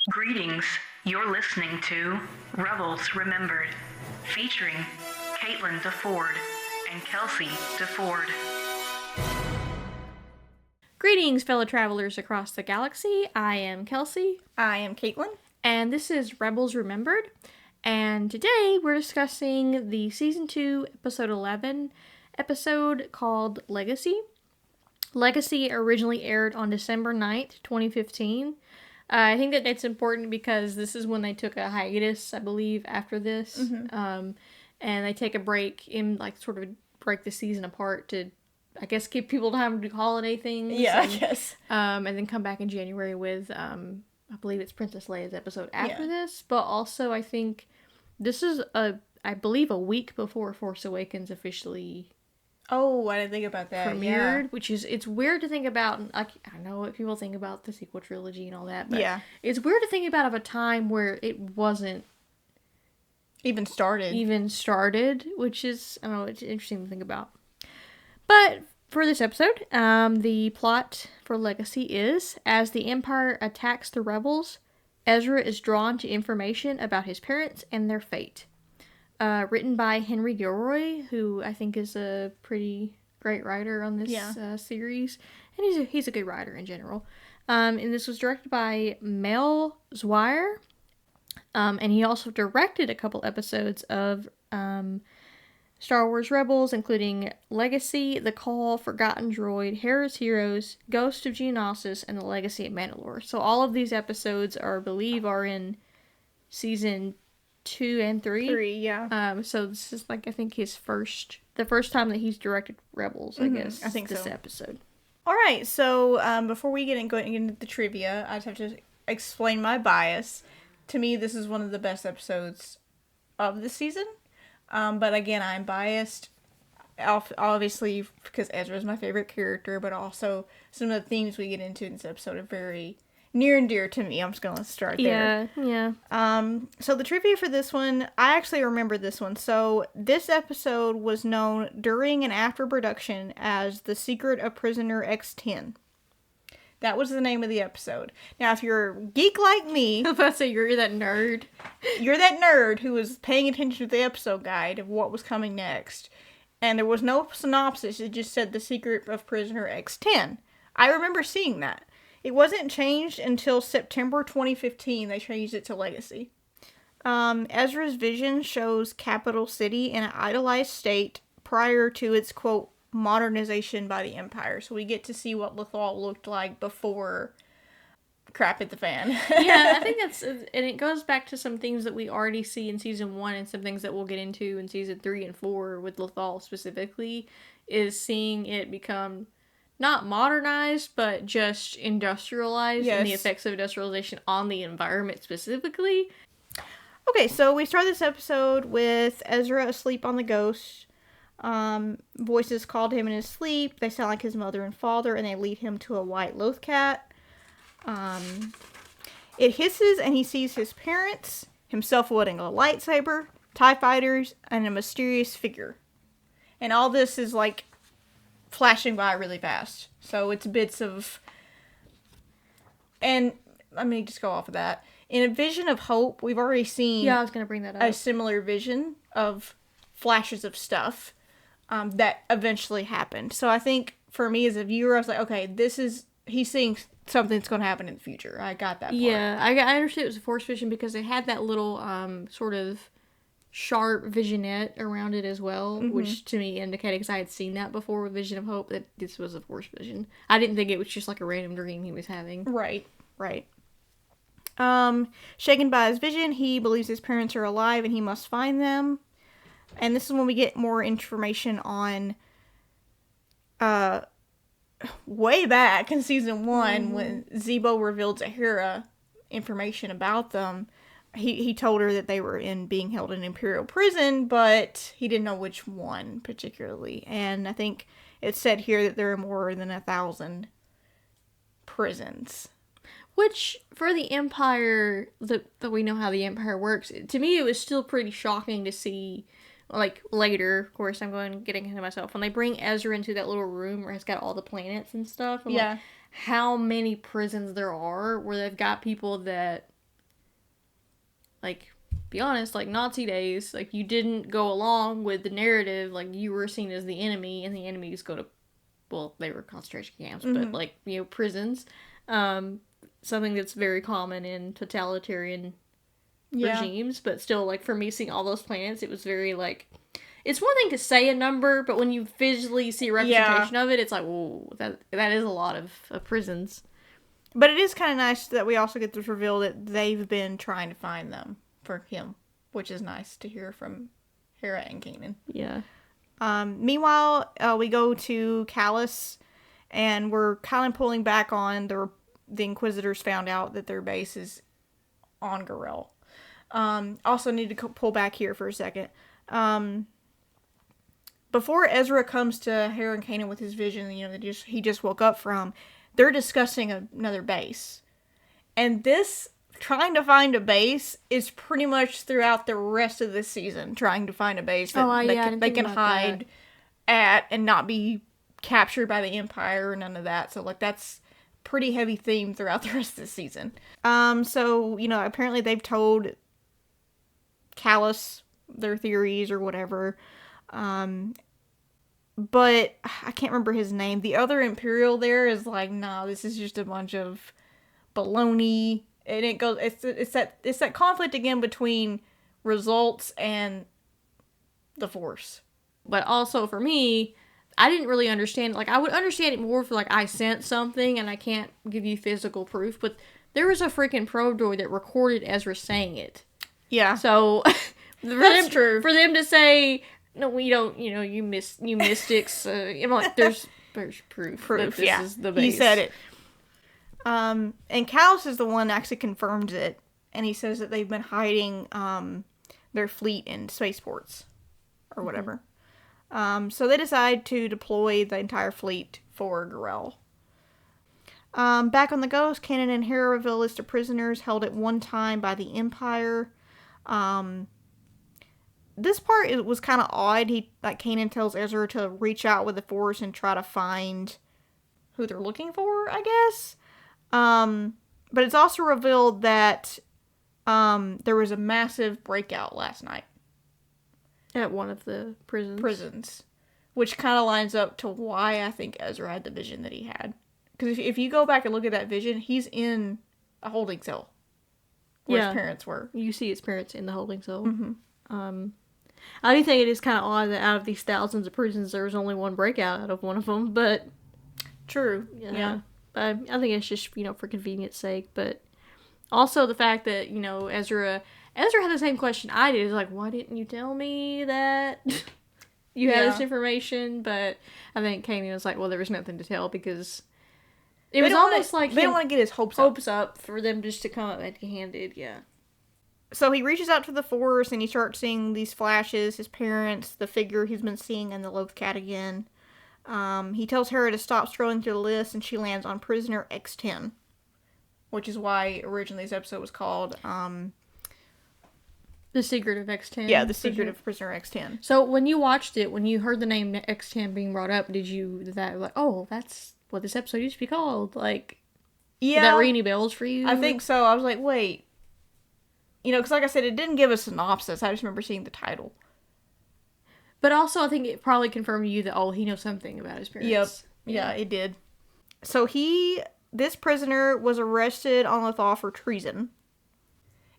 Greetings. You're listening to Rebels Remembered, featuring Caitlin DeFord and Kelsey DeFord. Greetings, fellow travelers across the galaxy. I am Kelsey. I am Caitlin. And this is Rebels Remembered. And today we're discussing the Season 2, Episode 11 episode called Legacy. Legacy originally aired on December 9th, 2015. I think that it's important because this is when they took a hiatus, I believe, after this. And they take a break and, sort of break the season apart to, I guess, give people time to do holiday things. Yeah, and, I guess. And then come back in January with, I believe it's Princess Leia's episode after this. But also, I think this is, I believe, a week before Force Awakens officially Oh, I didn't think about that. premiered, which is, it's weird to think about. I know what people think about the sequel trilogy and all that, but it's weird to think about of a time where it wasn't even started, which is, I don't know, it's interesting to think about. But for this episode, the plot for Legacy is, as the Empire attacks the rebels, Ezra is drawn to information about his parents and their fate. Written by Henry Gilroy, who I think is a pretty great writer on this series. And he's a good writer in general. And this was directed by Mel Zwire. And he also directed a couple episodes of Star Wars Rebels, including Legacy, The Call, Forgotten Droid, Hera's Heroes, Ghost of Geonosis, and The Legacy of Mandalore. So all of these episodes are in season 2 and 3. So this is I think the first time that he's directed Rebels, I guess. I think this so. episode. Alright, so before we get into the trivia, I just have to explain my bias. To me, this is one of the best episodes of the season. But again, I'm biased, obviously, because Ezra is my favorite character, but also some of the themes we get into in this episode are very near and dear to me. I'm just going to start there. Yeah. So the trivia for this one, I actually remember this one. So this episode was known during and after production as The Secret of Prisoner X10. That was the name of the episode. Now, if you're a geek like me... I was about to say, you're that nerd. You're that nerd who was paying attention to the episode guide of what was coming next. And there was no synopsis. It just said The Secret of Prisoner X10. I remember seeing that. It wasn't changed until September 2015. They changed it to Legacy. Ezra's vision shows Capital City in an idolized state prior to its, quote, modernization by the Empire. So we get to see what Lothal looked like before crap hit the fan. Yeah, I think and it goes back to some things that we already see in season 1 and some things that we'll get into in season 3 and 4 with Lothal specifically, is seeing it become not modernized, but just industrialized, and the effects of industrialization on the environment specifically. Okay, so we start this episode with Ezra asleep on the Ghost. Voices called him in his sleep. They sound like his mother and father, and they lead him to a white Lothcat. It hisses, and he sees his parents, himself wielding a lightsaber, TIE fighters, and a mysterious figure. And all this is flashing by really fast. So it's bits of... And let me just go off of that. In A Vision of Hope, we've already seen... Yeah, I was going to bring that up. A similar vision of flashes of stuff that eventually happened. So I think, for me as a viewer, I was like, okay, he's seeing something that's going to happen in the future. I got that part. Yeah, I understood it was a Force vision because it had that little sort of sharp visionette around it as well, which to me indicated, because I had seen that before with Vision of Hope, that this was a Force vision. I didn't think it was just a random dream he was having. Right. Shaken by his vision, he believes his parents are alive and he must find them. And this is when we get more information on way back in season 1 when Zebo revealed to Hera information about them. He told her that they were being held in Imperial prison, but he didn't know which one particularly. And I think it said here that there are more than 1,000 prisons. Which, for the Empire, that we know how the Empire works, to me it was still pretty shocking to see, later, of course, getting ahead of myself, when they bring Ezra into that little room where it's got all the planets and stuff. How many prisons there are where they've got people that like, be honest, like, Nazi days, like, you didn't go along with the narrative, like, you were seen as the enemy, and the enemies go to, well, they were concentration camps, but, like, you know, prisons. Something that's very common in totalitarian regimes, but still, like, for me, seeing all those planets, it was very, like, it's one thing to say a number, but when you visually see a representation of it, it's like, whoa, that is a lot of prisons. But it is kind of nice that we also get this reveal that they've been trying to find them for him, which is nice to hear from Hera and Kanan. Yeah. Meanwhile, we go to Callus, and we're kind of pulling back on the Inquisitors found out that their base is on Garel. Also need to pull back here for a second. Before Ezra comes to Hera and Kanan with his vision, you know, that he just woke up from, they're discussing another base. And this, trying to find a base, is pretty much throughout the rest of this season, trying to find a base that they can hide at and not be captured by the Empire or none of that. So, like, that's pretty heavy theme throughout the rest of the season. So, you know, apparently they've told Callus their theories or whatever. But I can't remember his name. The other Imperial there is like, nah, this is just a bunch of baloney. And it goes, it's that conflict again between results and the Force. But also for me, I didn't really understand. Like, I would understand it more if, like, I sent something and I can't give you physical proof. But there was a freaking probe droid that recorded Ezra saying it. Yeah. So That's true. For them to say, no, we don't, you know, you mystics. I'm like, there's proof that this is the base. He said it. And Callus is the one that actually confirmed it, and he says that they've been hiding their fleet in spaceports or whatever. So they decide to deploy the entire fleet for Garel. Back on the Ghost, Kanan and Hera reveal a list of prisoners held at one time by the Empire. This part was kind of odd. Kanan tells Ezra to reach out with the Force and try to find who they're looking for, I guess. But it's also revealed that there was a massive breakout last night. At one of the prisons. Which kind of lines up to why I think Ezra had the vision that he had. Because if you go back and look at that vision, he's in a holding cell. Where his parents were. You see his parents in the holding cell. Mm-hmm. I do think it is kind of odd that out of these thousands of prisons, there was only one breakout out of one of them, but... True. Yeah. I think it's just, you know, for convenience sake, but... Also the fact that, you know, Ezra had the same question I did. It's like, why didn't you tell me that you had this information? But I think Kanan was like, well, there was nothing to tell because... It was almost like... They don't want to get his hopes up for them just to come up empty-handed, yeah. So he reaches out to the Force and he starts seeing these flashes, his parents, the figure he's been seeing, and the Loth Cat again. He tells Hera to stop scrolling through the list and she lands on Prisoner X10. Which is why originally this episode was called... The Secret of X10. Yeah, The Secret of Prisoner X10. So when you watched it, when you heard the name X10 being brought up, did that like, oh, that's what this episode used to be called? Like, did that ring any bells for you? I think so. I was like, wait. You know, because like I said, it didn't give a synopsis. I just remember seeing the title. But also, I think it probably confirmed to you that, oh, he knows something about his parents. Yep. Yeah, it did. So this prisoner was arrested on Lothal for treason.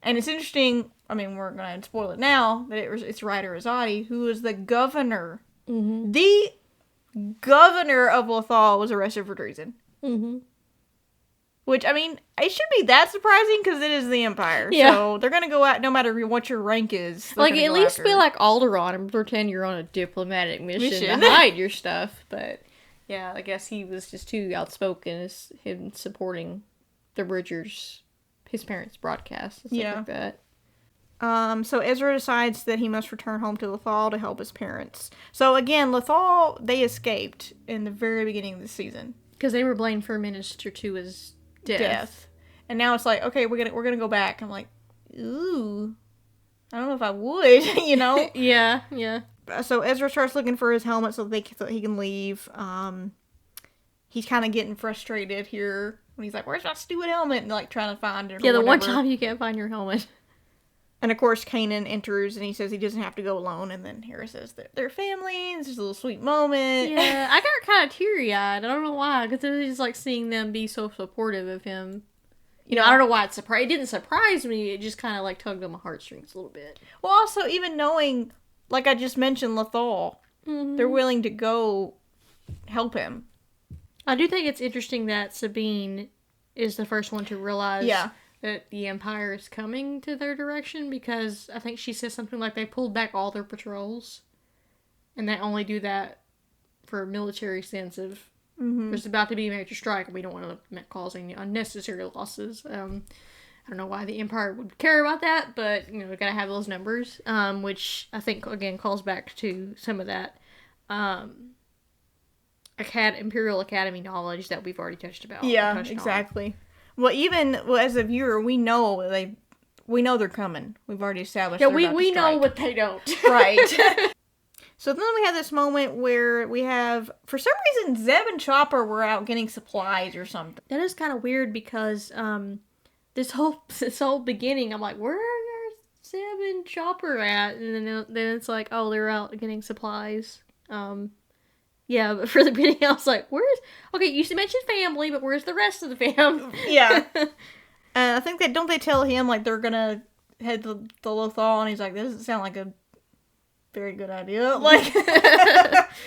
And it's interesting, I mean, we're going to spoil it now, that it's Ryder Azadi, who was the governor. Mm-hmm. The governor of Lothal was arrested for treason. Mm-hmm. Which, I mean, it should be that surprising because it is the Empire. Yeah. So they're going to go out no matter what your rank is. Like, at least be like Alderaan and pretend you're on a diplomatic mission to hide your stuff. But, yeah, I guess he was just too outspoken as him supporting the Bridgers, his parents' broadcast and stuff like that. So Ezra decides that he must return home to Lothal to help his parents. So, again, Lothal, they escaped in the very beginning of the season. Because they were blamed for Minister 2's death. And now it's like, okay, we're gonna go back. I'm like, ooh, I don't know if I would, you know? Yeah. So Ezra starts looking for his helmet so he can leave. He's kind of getting frustrated here when he's like, where's my stupid helmet? And like trying to find it. Yeah, the one time you can't find your helmet. And of course, Kanan enters and he says he doesn't have to go alone. And then Hera says that they're family. And it's just a little sweet moment. Yeah, I got kind of teary-eyed. I don't know why, because it was just like seeing them be so supportive of him. You know, I don't know why it didn't surprise me. It just kind of like tugged on my heartstrings a little bit. Well, also, even knowing, like I just mentioned, Lethal, they're willing to go help him. I do think it's interesting that Sabine is the first one to realize that the Empire is coming to their direction, because I think she says something like they pulled back all their patrols, and they only do that for a military sense of there's about to be a major strike and we don't want to cause any unnecessary losses. I don't know why the Empire would care about that, but we gotta have those numbers, which I think again calls back to some of that Imperial Academy knowledge that we've already touched about. Yeah, exactly. Well, even as a viewer, we know they're coming. We've already established. Yeah, we know what they don't. Right. So then we have this moment where we have, for some reason, Zeb and Chopper were out getting supplies or something. That is kind of weird because this whole beginning, I'm like, where are Zeb and Chopper at? And then it's like, oh, they're out getting supplies. Yeah, but for the beginning, I was like, okay, you mentioned family, but where's the rest of the fam? Yeah. And I think don't they tell him, like, they're gonna head to the Lothal, and he's like, this doesn't sound like a very good idea. Like,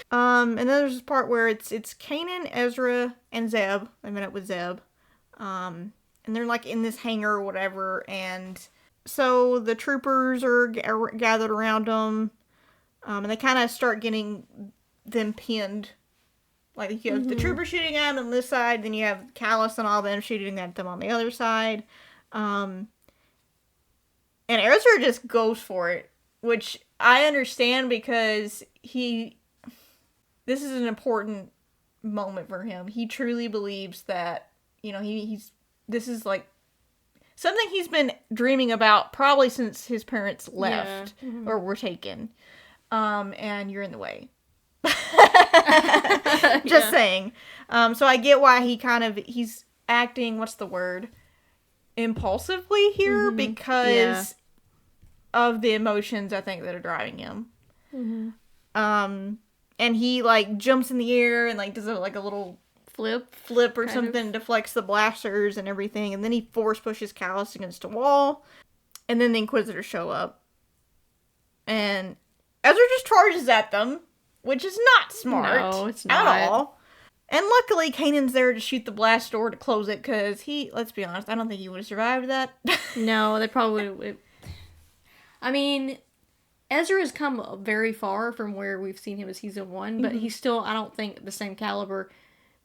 and then there's this part where it's Kanan, Ezra, and Zeb. I met up with Zeb. And they're, like, in this hangar or whatever, and so the troopers are gathered around them, and they kind of start getting them pinned. Like, you have the troopers shooting at them on this side, then you have Callus and all them shooting at them on the other side. And Ezra just goes for it, which I understand because this is an important moment for him. He truly believes that, this is like something he's been dreaming about probably since his parents left or were taken. And you're in the way. Just saying. So I get why he's acting, what's the word? Impulsively here because of the emotions I think that are driving him. And he like jumps in the air and like does a little flip or something, deflects the blasters and everything, and then he force pushes Callus against a wall, and then the Inquisitors show up. And Ezra just charges at them, which is not smart. No, it's not. At all. And luckily, Kanan's there to shoot the blast door to close it, because let's be honest, I don't think he would have survived that. No, they probably would. I mean, Ezra has come very far from where we've seen him in season 1, but he's still, I don't think, the same caliber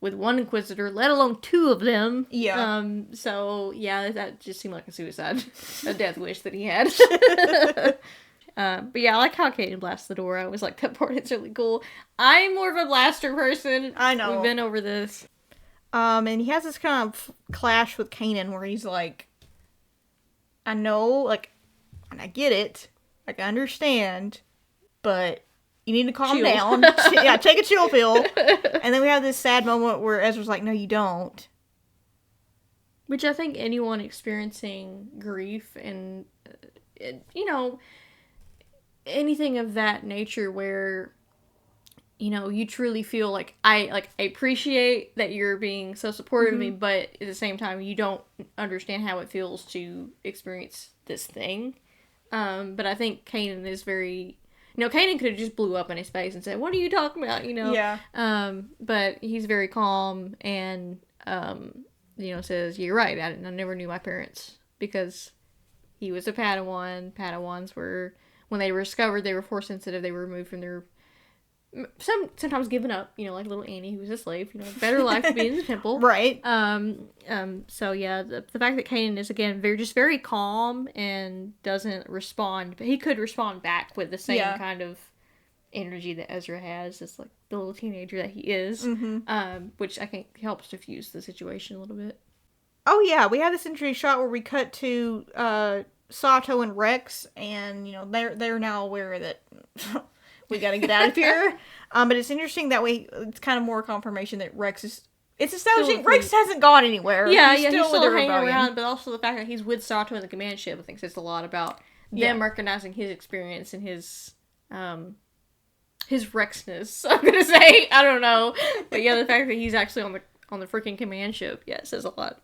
with one Inquisitor, let alone 2 of them. Yeah. So, yeah, that just seemed like a suicide, a death wish that he had. But yeah, I like how Kanan blasts the door. I was like, that part is really cool. I'm more of a blaster person. I know. We've been over this. And he has this kind of clash with Kanan where he's like, I know, like, and I get it. Like, I understand, but you need to calm down. Yeah, take a chill pill. And then we have this sad moment where Ezra's like, no, you don't. Which I think anyone experiencing grief and, anything of that nature where, you truly feel like, I appreciate that you're being so supportive of me, but at the same time, you don't understand how it feels to experience this thing. But I think Kanan is very... Kanan could have just blew up in his face and said, what are you talking about? Yeah. But he's very calm and, says, you're right, I never knew my parents. Because he was a Padawan. Padawans were, when they were discovered, they were Force sensitive. They were removed from their... sometimes given up, like little Annie who was a slave, better life to be in the temple. Right. So yeah, the fact that Kanan is again very calm and doesn't respond, but he could respond back with the same kind of energy that Ezra has, as like the little teenager that he is, which I think helps diffuse the situation a little bit. Oh yeah, we have this interesting shot where we cut to Sato and Rex, and they're now aware that we gotta get out of here. But it's interesting that way. It's kind of more confirmation that Rex is. It's establishing Rex hasn't gone anywhere. Yeah, he's still hanging around. But also the fact that he's with Sato in the command ship, I think says a lot about them recognizing his experience and his Rexness, I'm gonna say. I don't know. But yeah, the fact that he's actually on the freaking command ship, yeah, it says a lot.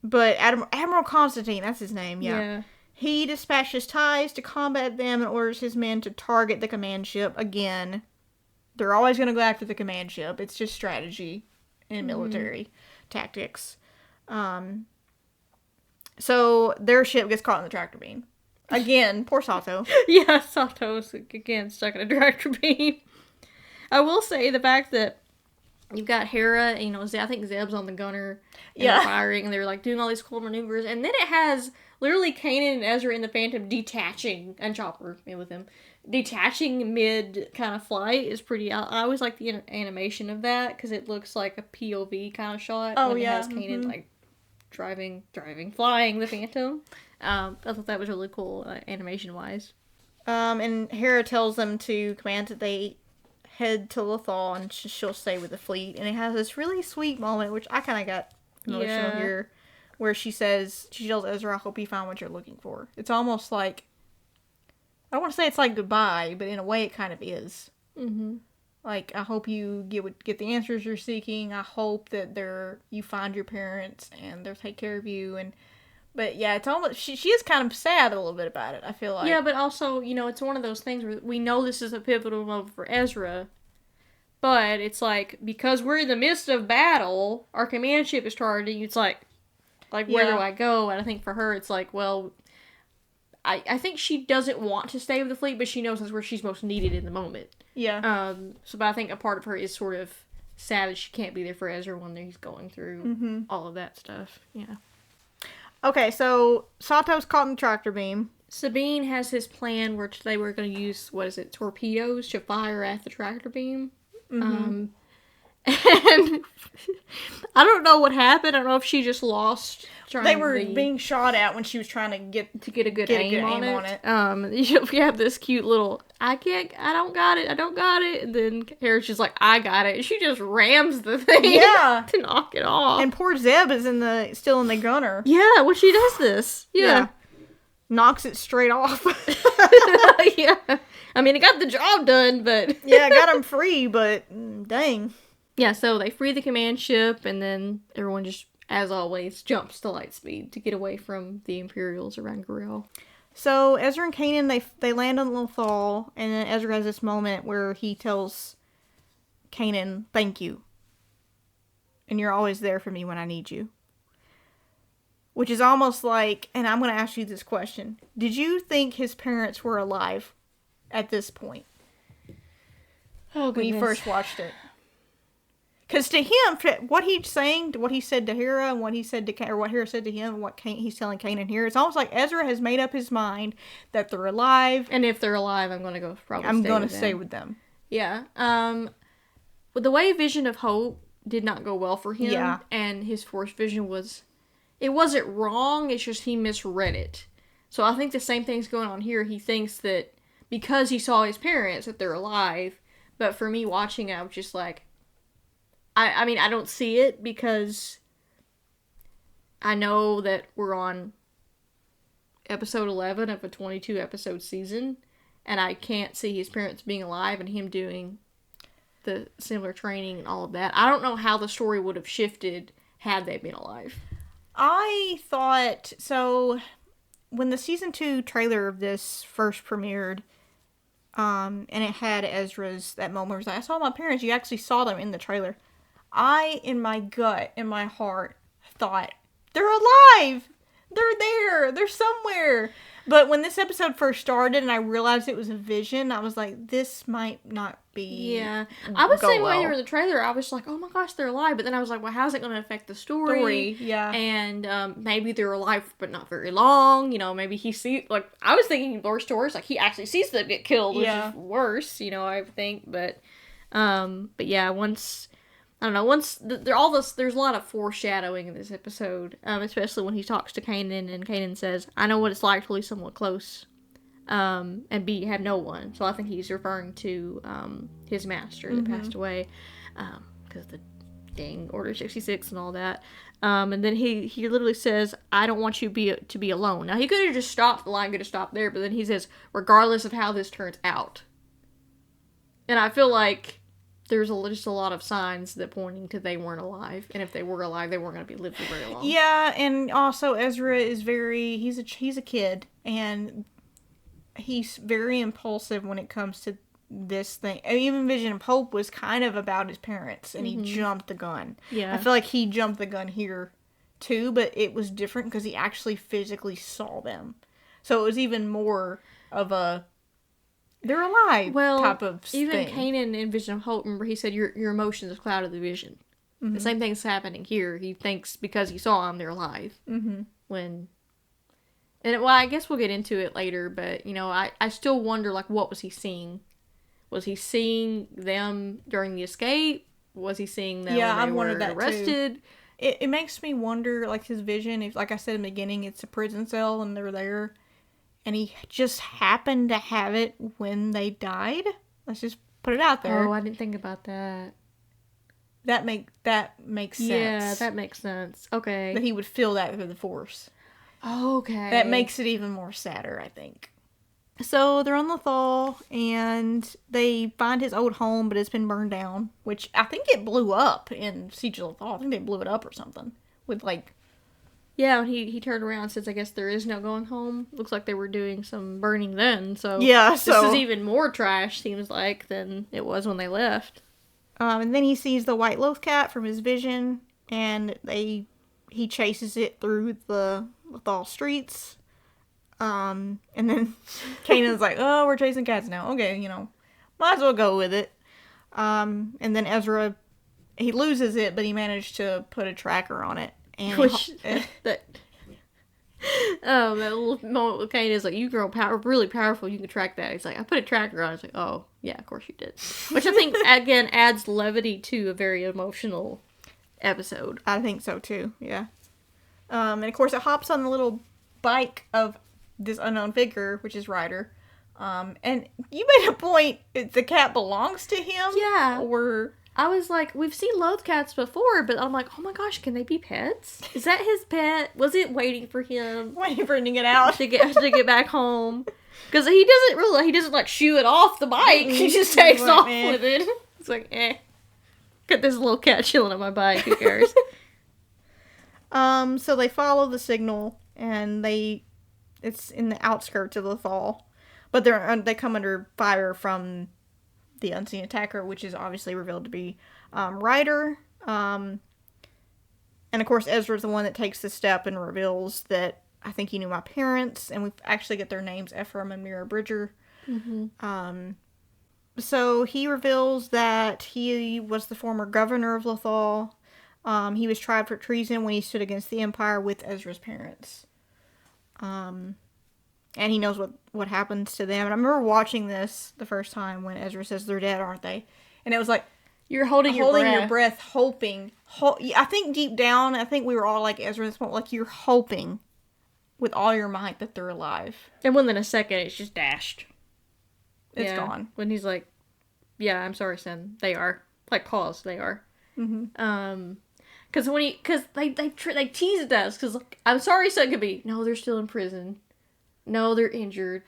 But Admiral Constantine, that's his name, yeah. He dispatches ties to combat them and orders his men to target the command ship again. They're always going to go after the command ship. It's just strategy and military tactics. So their ship gets caught in the tractor beam. Again, poor Sato. Yeah, Sato's, again, stuck in a tractor beam. I will say the fact that you've got Hera, and, you know, I think Zeb's on the gunner, and they're firing, and they're, like, doing all these cool maneuvers, and then it has literally Kanan and Ezra in the Phantom detaching, and Chopper with him, detaching mid kind of flight is pretty, I always like the animation of that, because it looks like a POV kind of shot. Oh, when yeah. It has Kanan, like, flying the Phantom. I thought that was really cool, animation-wise. And Hera tells them to command that they head to Lothal, and she'll stay with the fleet. And it has this really sweet moment, which I kind of got emotional here, where she tells Ezra, I hope you find what you're looking for. It's almost like, I don't want to say it's like goodbye, but in a way it kind of is. Mm-hmm. Like, I hope you get the answers you're seeking. I hope that you find your parents and they'll take care of you. But yeah, it's almost, she is kind of sad a little bit about it, I feel like. Yeah, but also, you know, it's one of those things where we know this is a pivotal moment for Ezra, but it's like, because we're in the midst of battle, our command ship is targeting, it's like where do I go? And I think for her, it's like, well, I think she doesn't want to stay with the fleet, but she knows that's where she's most needed in the moment. Yeah. But I think a part of her is sort of sad that she can't be there for Ezra when he's going through all of that stuff. Yeah. Okay, so Sato's caught in the tractor beam. Sabine has his plan where they were going to use, torpedoes to fire at the tractor beam. And I don't know what happened. I don't know if she just lost. They were being shot at when she was trying to get a good aim on it. You have this cute little, I don't got it. And then Hera's just like, I got it. And she just rams the thing to knock it off. And poor Zeb is still in the gunner. Yeah, when she does this. Yeah. Knocks it straight off. Yeah. I mean, it got the job done, but... Yeah, got him free, but dang. Yeah, so they free the command ship, and then everyone just, as always, jumps to light speed to get away from the Imperials around Gorel. So Ezra and Kanan, they land on Lothal, and then Ezra has this moment where he tells Kanan, thank you. And you're always there for me when I need you. Which is almost like, and I'm going to ask you this question. Did you think his parents were alive at this point? Oh, goodness. When you first watched it? Because to him, what he said to Hera, and what he said to, or what Hera said to him, and what he's telling Kanan here, it's almost like Ezra has made up his mind that they're alive. And if they're alive, I'm going to stay with them. Yeah. But the way Vision of Hope did not go well for him, and his Force vision it wasn't wrong, it's just he misread it. So I think the same thing's going on here. He thinks that because he saw his parents, that they're alive. But for me watching it, I was just like, I mean, I don't see it because I know that we're on episode 11 of a 22 episode season, and I can't see his parents being alive and him doing the similar training and all of that. I don't know how the story would have shifted had they been alive. I thought, so when the season 2 trailer of this first premiered, and it had Ezra's, that moment where he's like, I saw my parents, you actually saw them in the trailer. I, in my gut, in my heart, thought, they're alive! They're there! They're somewhere! But when this episode first started and I realized it was a vision, I was like, this might not be... Yeah. I was saying when you were in the trailer, I was like, oh my gosh, they're alive. But then I was like, well, how's it going to affect the story? Yeah. And maybe they're alive, but not very long. You know, maybe he sees... Like, I was thinking worse stories. Like, he actually sees them get killed, which is worse, you know, I think. But yeah, once... I don't know, there's a lot of foreshadowing in this episode, especially when he talks to Kanan, and Kanan says, I know what it's like to lose someone close, and have no one. So I think he's referring to his master that passed away, because the dang, Order 66 and all that. And then he literally says, I don't want you to be alone. Now, he could have just stopped, the line could have stopped there, but then he says, regardless of how this turns out. And I feel like there's just a lot of signs that pointing to they weren't alive. And if they were alive, they weren't going to be living very long. Yeah, and also Ezra is he's a kid, and he's very impulsive when it comes to this thing. I mean, even Vision of Hope was kind of about his parents, and he jumped the gun. Yeah. I feel like he jumped the gun here too, but it was different because he actually physically saw them. So it was even more of a they're alive type of even thing. Kanan in Vision of Hope, remember he said your emotions clouded the vision. The same thing's happening here. He thinks because he saw them, they're alive. When... And, well, I guess we'll get into it later, but, you know, I still wonder, like, what was he seeing? Was he seeing them during the escape? Was he seeing them when they were arrested? Too. It makes me wonder, like, his vision, if, like I said in the beginning, it's a prison cell and they're there, and he just happened to have it when they died? Let's just put it out there. Oh, I didn't think about that. That makes sense. Yeah, that makes sense. Okay. That he would feel that through the Force. Okay. That makes it even more sadder, I think. So they're on Lothal, and they find his old home, but it's been burned down, which I think it blew up in Siege of Lothal. I think they blew it up or something. With, like... Yeah, when he turned around and says, I guess there is no going home. Looks like they were doing some burning then, so... Yeah, so... This is even more trash, seems like, than it was when they left. And then he sees the white loaf cat from his vision, and he chases it through the Lothal streets. And then Kanan's like, oh, we're chasing cats now. Okay, you know, might as well go with it. And then Ezra, he loses it, but he managed to put a tracker on it. And that little moment with Kanan is like, you grow really powerful, you can track that. He's like, I put a tracker on it. It's like, oh, yeah, of course you did. Which I think, again, adds levity to a very emotional episode. I think so, too, yeah. And of course, it hops on the little bike of this unknown figure, which is Ryder. And you made a point, the cat belongs to him? Yeah. Or... I was like, we've seen loath cats before, but I'm like, oh my gosh, can they be pets? Is that his pet? Was it waiting for him? Waiting for him to get out. to get back home. Because he doesn't like shoo it off the bike. He just takes off with it. It's like, got this little cat chilling on my bike. Who cares? So they follow the signal, and it's in the outskirts of Lothal, but they come under fire from the unseen attacker, which is obviously revealed to be Ryder. And of course, Ezra's the one that takes the step and reveals that I think you knew my parents, and we actually get their names, Ephraim and Mira Bridger. So he reveals that he was the former governor of Lothal. He was tried for treason when he stood against the Empire with Ezra's parents. And he knows what happens to them. And I remember watching this the first time when Ezra says they're dead, aren't they? And it was like, you're holding your breath, hoping. I think deep down, I think we were all like Ezra at this point, like you're hoping with all your might that they're alive. And within a second, it's just dashed. It's gone. When he's like, yeah, I'm sorry, son. They are. Like, pause. They are. Because they teased us. Because, like, I'm sorry, son could be, no, they're still in prison. No, they're injured.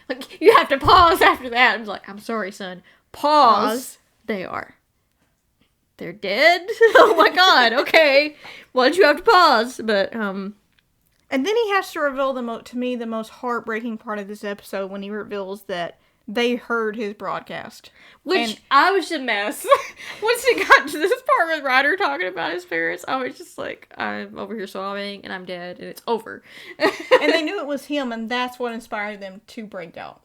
Like, you have to pause after that. I'm like, I'm sorry, son. Pause. They are. They're dead? Oh my god, okay. Why did you have to pause? But, And then he has to reveal to me the most heartbreaking part of this episode when he reveals that they heard his broadcast. Which, I was a mess. Once it got to this part with Ryder talking about his parents, I was just like, I'm over here sobbing, and I'm dead, and it's over. And they knew it was him, and that's what inspired them to break out.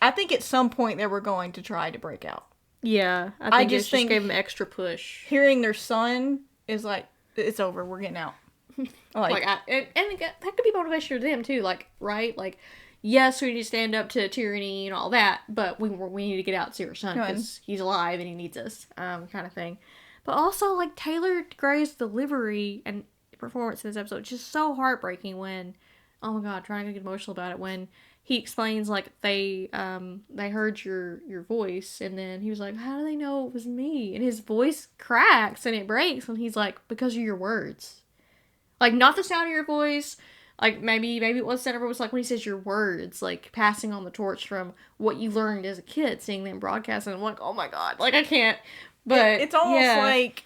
I think at some point they were going to try to break out. Yeah, I think it just gave them extra push. Hearing their son is like, it's over, we're getting out. And that could be motivation to them, too, like, right? Like, yes, we need to stand up to tyranny and all that, but we need to get out and see our son because he's alive and he needs us, kind of thing. But also, like, Taylor Gray's delivery and performance in this episode is just so heartbreaking when, oh my god, trying to get emotional about it, when he explains like they heard your voice, and then he was like, how do they know it was me? And his voice cracks and it breaks, and he's like, because of your words. Like, not the sound of your voice. Like, maybe it was sound of your voice, like when he says your words, like passing on the torch from what you learned as a kid, seeing them broadcast, and I'm like, oh my god, like I can't. But it's almost like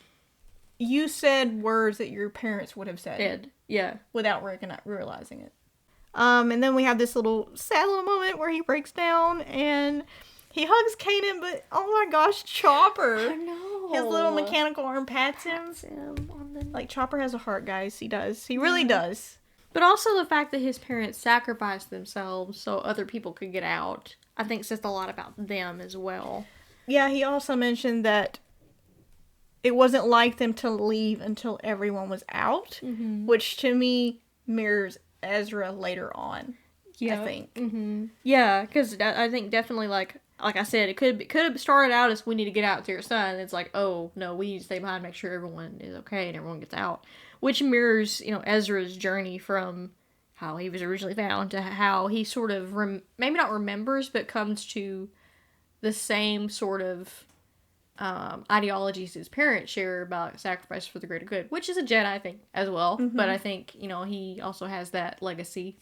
you said words that your parents would have said. Yeah. Without realizing it. And then we have this little sad little moment where he breaks down and he hugs Kanan, but oh my gosh, Chopper. I know. His little mechanical arm pats him. Like, Chopper has a heart, guys. He does. He really does. But also the fact that his parents sacrificed themselves so other people could get out, I think says a lot about them as well. Yeah, he also mentioned that it wasn't like them to leave until everyone was out, which to me mirrors Ezra later on. Yeah. I think. Mm-hmm. Yeah, because I think definitely like I said, it could have started out as we need to get out to your son. It's like, oh no, we need to stay behind, make sure everyone is okay and everyone gets out, which mirrors Ezra's journey from how he was originally found to how he sort of maybe not remembers, but comes to the same sort of ideologies his parents share about sacrifice for the greater good, which is a Jedi thing as well. But I think he also has that legacy.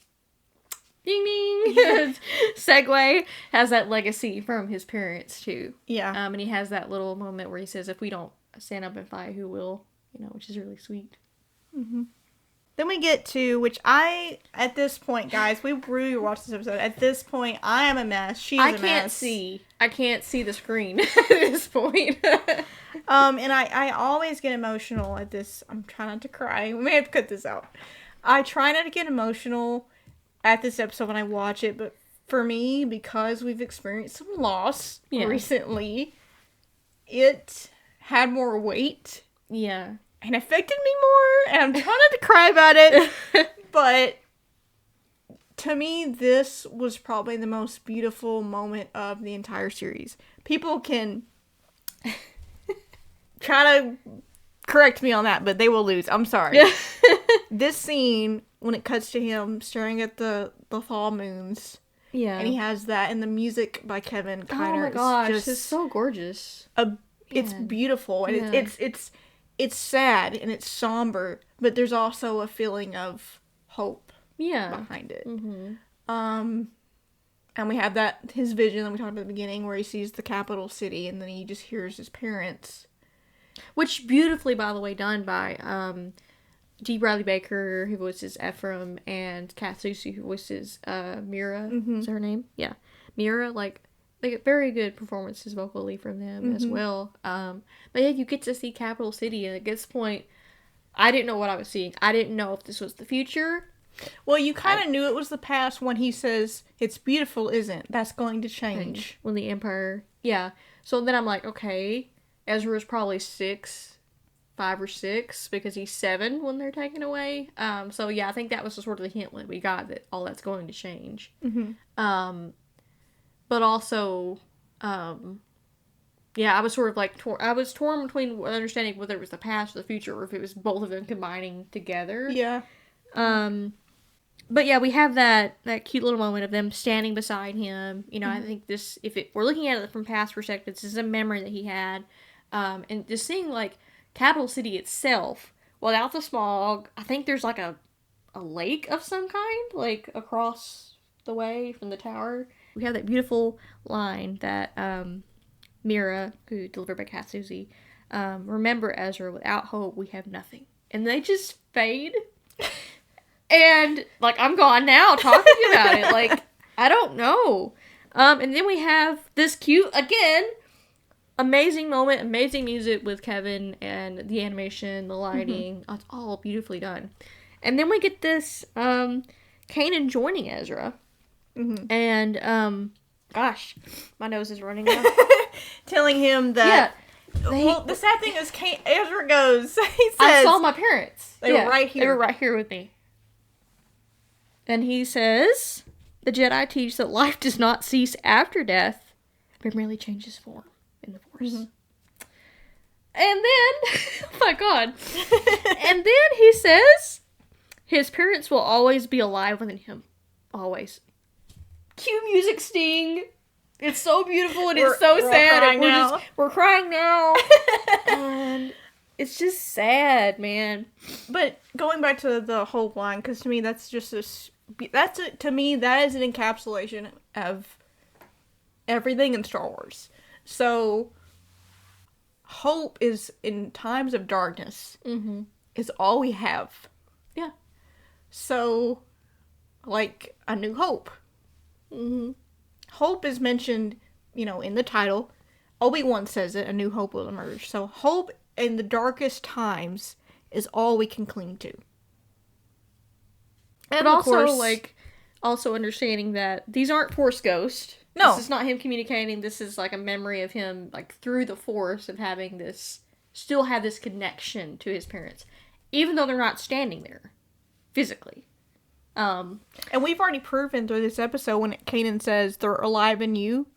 Ding ding. Segue has that legacy from his parents too. Yeah. And he has that little moment where he says, "If we don't stand up and fight, who will?" Which is really sweet. Then we get to, which at this point, guys, we really watched this episode. At this point, I am a mess. She's a mess. I can't see the screen at this point. And I always get emotional at this. I'm trying not to cry. We may have to cut this out. I try not to get emotional at this episode when I watch it, but for me, because we've experienced some loss recently, it had more weight. Yeah. And affected me more, and I'm trying not to cry about it, but to me, this was probably the most beautiful moment of the entire series. People can try to correct me on that, but they will lose. I'm sorry. This scene, when it cuts to him staring at the fall moons, and he has that, and the music by Kevin Kiner. Oh my gosh, it's so gorgeous. It's beautiful, and it's sad and it's somber, but there's also a feeling of hope behind it. And we have his vision that we talked about at the beginning, where he sees the capital city and then he just hears his parents. Which beautifully, by the way, done by D. Bradley Baker, who voices Ephraim, and Kat Susi, who voices Mira. Is her name? Yeah. Mira, they get very good performances vocally from them as well. But yeah, you get to see Capital City, and at this point, I didn't know what I was seeing. I didn't know if this was the future. Well, you kind of knew it was the past when he says, "It's beautiful, isn't? That's going to change." When the Empire... Yeah. So then I'm like, okay, Ezra's probably 5 or 6, because he's 7 when they're taken away. So yeah, I think that was the sort of the hint that we got, that all that's going to change. But also, I was sort of like, I was torn between understanding whether it was the past or the future, or if it was both of them combining together. Yeah. But yeah, we have that cute little moment of them standing beside him. I think this, we're looking at it from past perspective, this is a memory that he had. And just seeing, Capital City itself, without the smog, I think there's, a lake of some kind, across the way from the tower. We have that beautiful line that Mira, who delivered by Kat Susi, remember, Ezra, without hope we have nothing. And they just fade. And, I'm gone now talking about it. I don't know. And then we have this cute, again, amazing moment, amazing music with Kevin, and the animation, the lighting. It's all beautifully done. And then we get this Kanan joining Ezra. And, gosh, my nose is running now. Telling him that... Yeah. The sad thing is, Ezra goes, he says... I saw my parents. They were right here. They were right here with me. And he says, the Jedi teach that life does not cease after death, but merely changes form in the Force. And then, oh my god. And then he says, his parents will always be alive within him. Always. cue music sting. It's so beautiful and it's We're so sad. crying And now. we're crying now. And it's just sad, man. But going back to the whole line, because to me that's just this. To me, that is an encapsulation of everything in Star Wars. So, hope is in times of darkness. Mm-hmm. Is all we have. Yeah. So, like A New Hope. Mm-hmm. Hope is mentioned, in the title. Obi-Wan says it, A New Hope will emerge. So hope in the darkest times is all we can cling to. And But also, also understanding that these aren't Force ghosts. No. This is not him communicating. This is, like, a memory of him, like, through the Force of having this, still have this connection to his parents. Even though they're not standing there, physically. And we've already proven through this episode when Kanan says they're alive in you,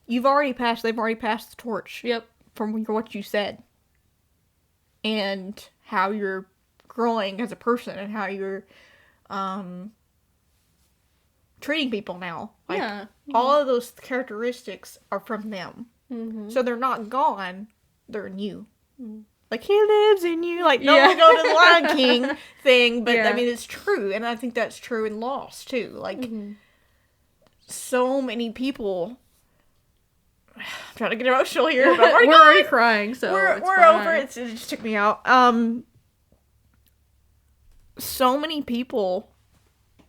they've already passed the torch. Yep. From what you said. And how you're growing as a person and how you're treating people now. Like, Yeah. all of those characteristics are from them. Mm-hmm. So they're not gone, they're in you. Mm. Like, he lives in you. Like, no, Yeah. we go to the Lion King thing, but Yeah. I mean, it's true. And I think that's true in Lost, too. Like, Mm-hmm. so many people. I'm trying to get emotional here, but We're already crying, so we're it's over fine. it. It just took me out. So many people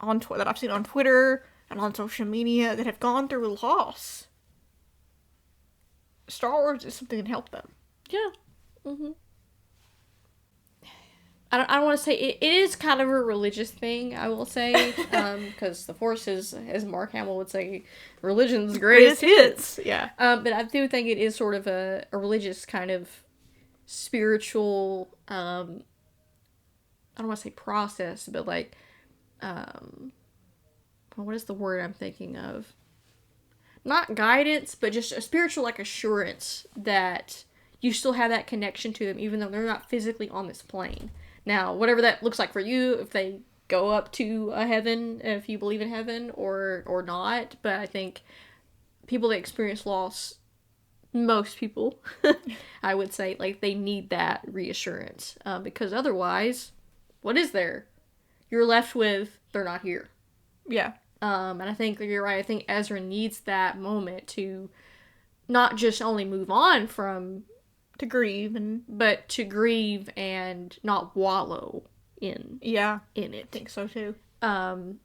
that I've seen on Twitter and on social media that have gone through loss. Star Wars is something that can help them. Yeah. Mm-hmm. I don't want to say it is kind of a religious thing, I will say, because the Force is, as Mark Hamill would say, religion's greatest hits. Yeah. But I do think it is sort of a religious kind of spiritual, I don't want to say process, but like, what is the word I'm thinking of? Not guidance, but just a spiritual, like, assurance that you still have that connection to them, even though they're not physically on this plane. Now, whatever that looks like for you, if they go up to a heaven, if you believe in heaven, or not, but I think people that experience loss, most people, I would say, like, they need that reassurance, because otherwise, what is there? You're left with, they're not here. Yeah. And I think you're right. I think Ezra needs that moment to not just only move on from, To grieve but to grieve and not wallow in yeah, it. I think so too. And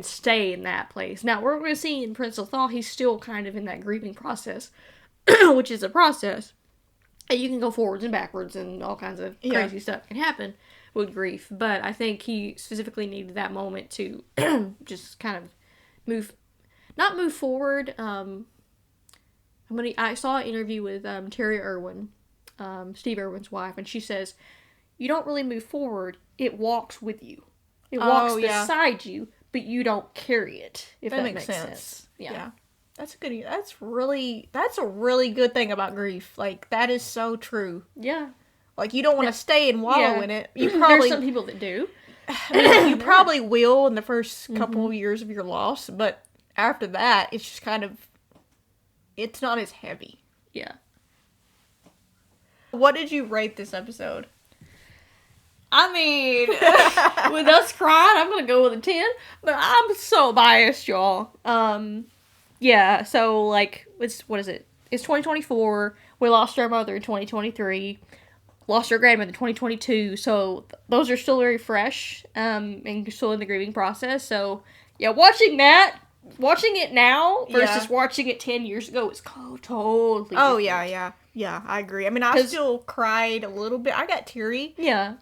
stay in that place. Now, we're going to see in Prince of Thal, he's still kind of in that grieving process, which is a process. And you can go forwards and backwards and all kinds of crazy stuff can happen with grief. But I think he specifically needed that moment to just kind of not move forward. I saw an interview with Terry Irwin, Steve Irwin's wife, and she says, you don't really move forward, it walks with you. It walks beside you, but you don't carry it, if that makes sense. Yeah. That's a really good thing about grief. Like, that is so true. Yeah. Like, you don't want to stay and wallow in it. You There's probably some people that do. I mean, you probably will in the first couple of years of your loss, but after that, it's just kind of, it's not as heavy. Yeah. What did you rate this episode? I mean, with us crying, I'm gonna go with a 10, but I'm so biased, y'all. Yeah, so, like, what is it? It's 2024, we lost our mother in 2023, lost our grandmother in 2022, so those are still very fresh, and still in the grieving process, so, yeah, watching it now versus watching it 10 years ago is totally different. Oh, yeah, I agree. I mean, I still cried a little bit. I got teary. Yeah.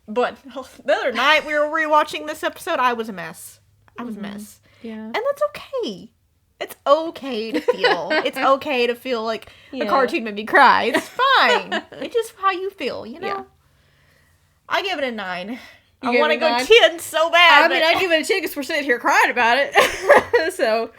But the other night we were rewatching this episode, I was a mess. I was a mess. Yeah. And that's okay. It's okay to feel. It's okay to feel like a cartoon made me cry. It's fine. It's just how you feel, you know? Yeah. I give it a 9. I give want to it a go 9? 10 so bad. I mean, I give it a 10 because we're sitting here crying about it. So...